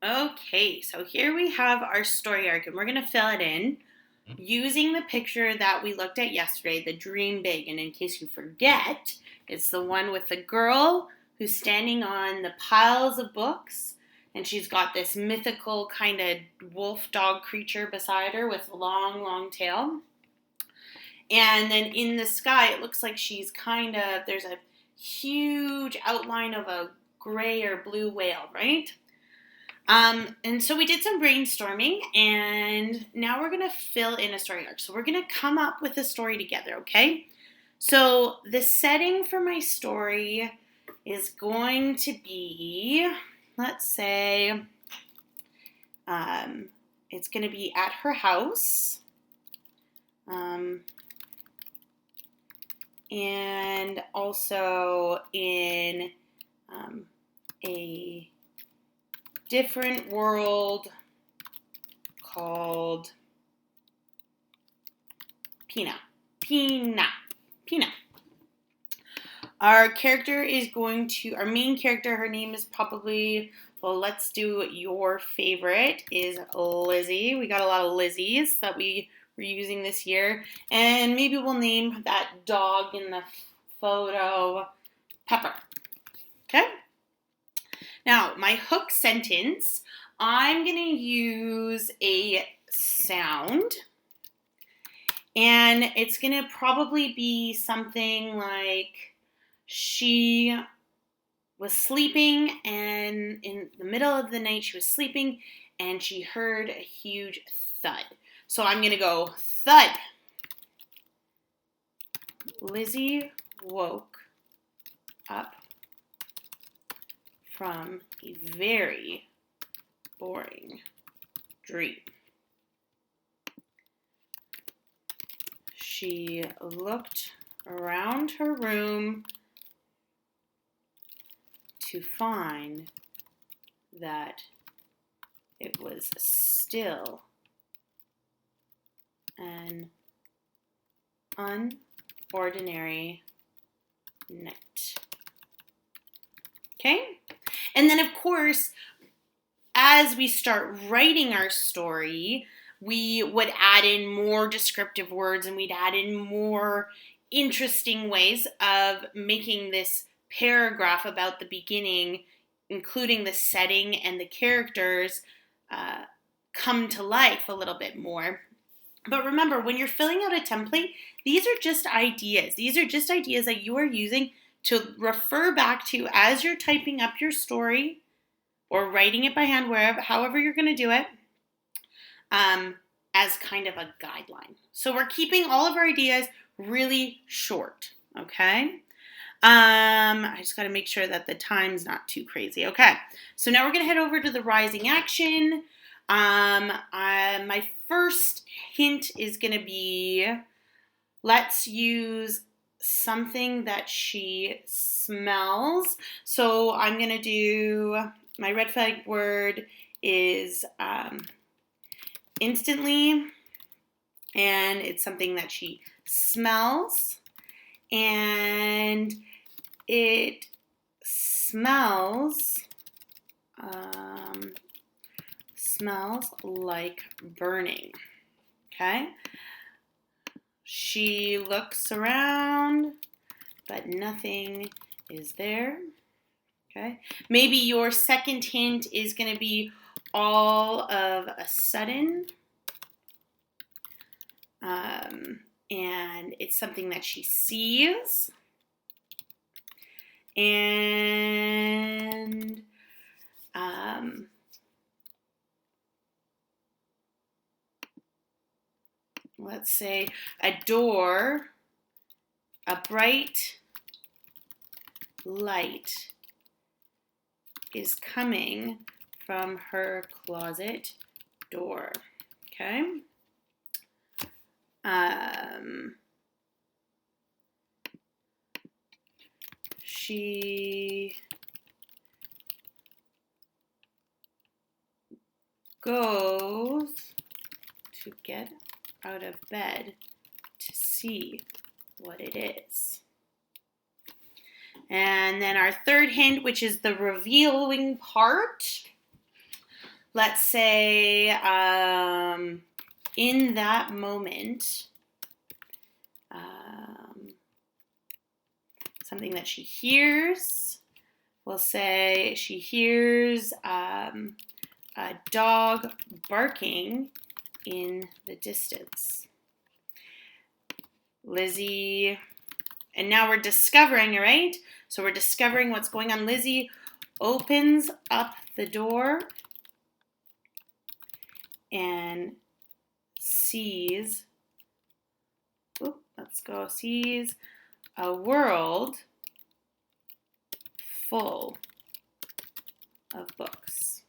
Okay, so here we have our story arc, and we're going to fill it in using the picture that we looked at yesterday, the Dream Big. And in case you forget, it's the one with the girl who's standing on the piles of books, and she's got this mythical kind of wolf dog creature beside her with a long, long tail. And then in the sky, it looks like there's a huge outline of a gray or blue whale, right? And so we did some brainstorming, and now we're going to fill in a story arc. So we're going to come up with a story together, okay? So the setting for my story is going to be, let's say, it's going to be at her house. And also in a different world called Pina. Our main character, her name is probably, well, let's do your favorite, is Lizzie. We got a lot of Lizzies that we're using this year. And maybe we'll name that dog in the photo Pepper. Okay? Now, my hook sentence, I'm going to use a sound, and it's going to probably be something like she was sleeping, and in the middle of the night she was sleeping, and she heard a huge thud. So I'm going to go thud. Lizzie woke up from a very boring dream. She looked around her room to find that it was still an unordinary night. Okay? And then, of course, as we start writing our story, we would add in more descriptive words, and we'd add in more interesting ways of making this paragraph about the beginning, including the setting and the characters, come to life a little bit more. But remember, when you're filling out a template, these are just ideas. These are just ideas that you are using to refer back to as you're typing up your story or writing it by hand, however you're going to do it, as kind of a guideline. So we're keeping all of our ideas really short, okay? I just got to make sure that the time's not too crazy. Okay, so now we're going to head over to the rising action. My first hint is going to be, let's use something that she smells. So I'm going to do, my red flag word is instantly, and it's something that she smells, and it smells like burning. Okay? She looks around, but nothing is there. Okay? Maybe your second hint is going to be all of a sudden. And it's something that she sees. And let's say a door, a bright light is coming from her closet door. Okay? She goes to get out of bed to see what it is. And then our third hint, which is the revealing part. let's say in that moment, something that she hears. We'll say she hears a dog barking in the distance. Lizzie, and now we're discovering, right? So we're discovering what's going on. Lizzie opens up the door and sees a world full of books.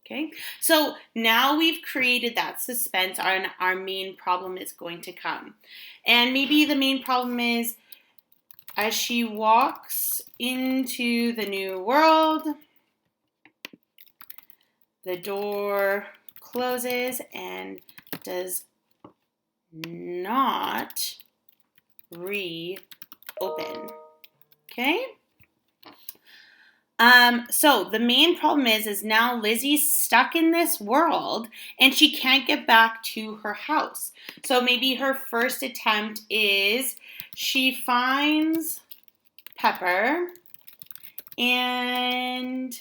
Okay, so now we've created that suspense, and our main problem is going to come. And maybe the main problem is as she walks into the new world, the door closes and does not reopen. Okay? So the main problem is now Lizzie's stuck in this world and she can't get back to her house. So maybe her first attempt is she finds Pepper and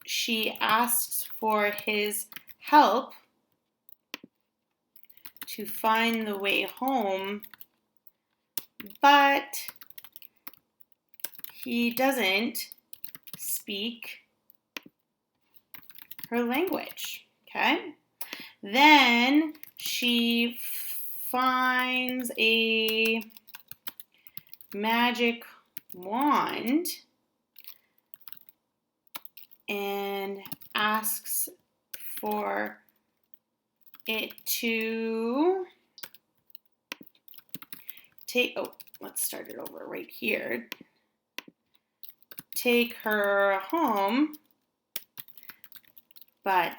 she asks for his help to find the way home, but he doesn't speak her language, okay? Then she finds a magic wand and asks for it to take, let's start it over right here. Take her home, but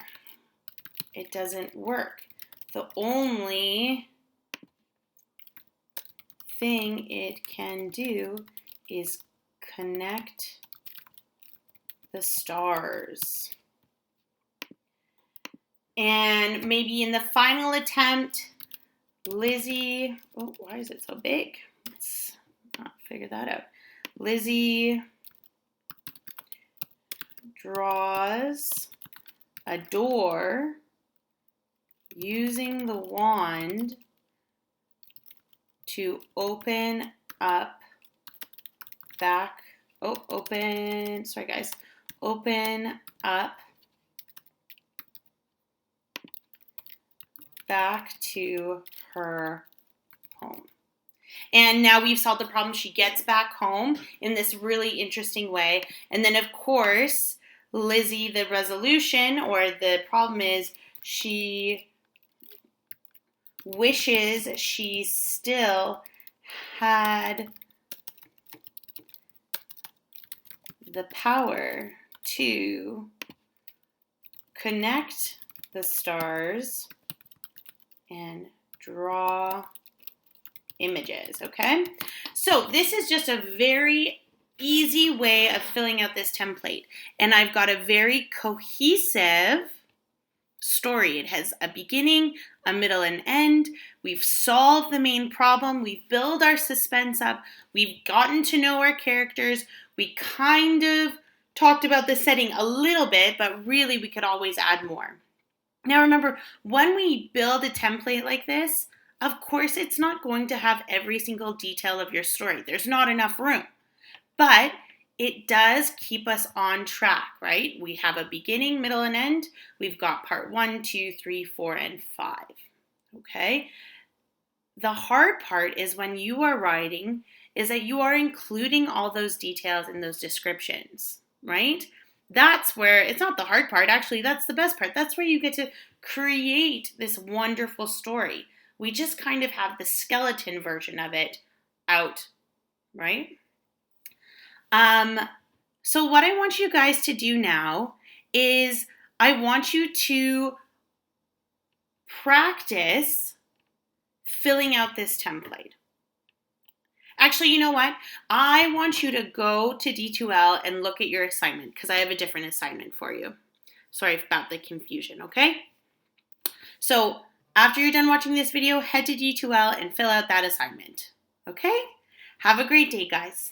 it doesn't work. The only thing it can do is connect the stars. And maybe in the final attempt, Lizzie, why is it so big? Let's not figure that out. Lizzie draws a door using the wand to open up open up back to her home. And now we've solved the problem. She gets back home in this really interesting way. And then, of course, Lizzie, the resolution or the problem is she wishes she still had the power to connect the stars and draw images, okay? So this is just a very easy way of filling out this template. And I've got a very cohesive story. It has a beginning, a middle, and end. We've solved the main problem. We've built our suspense up. We've gotten to know our characters. We kind of talked about the setting a little bit, but really we could always add more. Now remember, when we build a template like this, of course it's not going to have every single detail of your story. There's not enough room. But it does keep us on track, right? We have a beginning, middle, and end. We've got part 1, 2, 3, 4, and 5. Okay? The hard part is when you are writing is that you are including all those details in those descriptions, right? That's where, it's not the hard part, actually, that's the best part. That's where you get to create this wonderful story. We just kind of have the skeleton version of it out, right? So what I want you guys to do now is I want you to practice filling out this template. Actually, you know what? I want you to go to D2L and look at your assignment because I have a different assignment for you. Sorry about the confusion, okay? So after you're done watching this video, head to D2L and fill out that assignment, okay? Have a great day, guys.